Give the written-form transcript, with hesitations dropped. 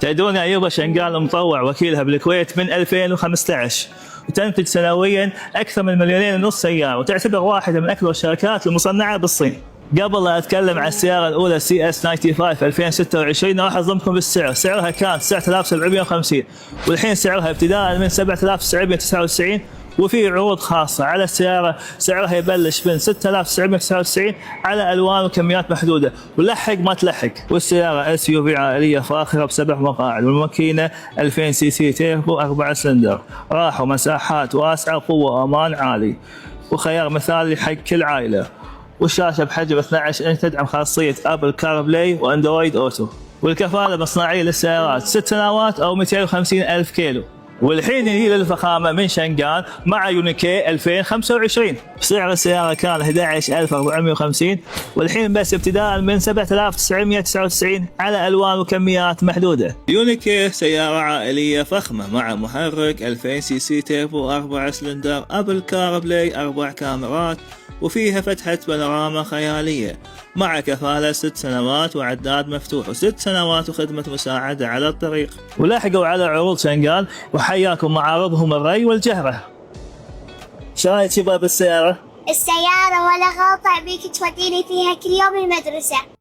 تدرون أيوب شنقال مطوع وكيلها بالكويت من 2015، وتنتج سنويا أكثر من 2.5 مليون سيارة، وتعتبر واحدة من أكبر الشركات المصنعة بالصين. قبل لا أتكلم عن السيارة الأولى CS95 2026 راح أظلمكم بالسعر. سعرها كان 9750، والحين سعرها ابتداء من 7999، وفي عروض خاصة على السيارة سعرها يبلش من 6999 على ألوان وكميات محدودة، ولحق ما تلحق. والسيارة SUV عائلية فاخرة ب7 مقاعد، والماكينة 2000 سي سي تيربو 4 سلندر، راحة ومساحات واسعة وقوة وأمان عالي، وخيار مثالي حق كل عائلة. والشاشة بحجم 12 إنش تدعم خاصية أبل كار بلاي وأندرويد أوتو. والكفاءة مصنعية للسيارات 6 سنوات أو 250 ألف كيلو. والحين نجي للفخامة من شنغال مع يونيكي 2025. سعر السيارة كان 11450، والحين بس ابتداء من 7999 على ألوان وكميات محدودة. يونيكي سيارة عائلية فخمة مع محرك 2000 سي سي تيربو 4 سلندر، أبل كار بلاي 4 كاميرات، وفيها فتحة بانوراما خيالية، مع كفالة 6 سنوات وعداد مفتوح، و6 سنوات وخدمة مساعدة على الطريق. ولاحقوا على عروض شنغال، وحياكم معارضهم الري والجهرة. شرايك شباب السيارة؟ السيارة ولا غلطة، أبيك توديني فيها كل يوم المدرسة.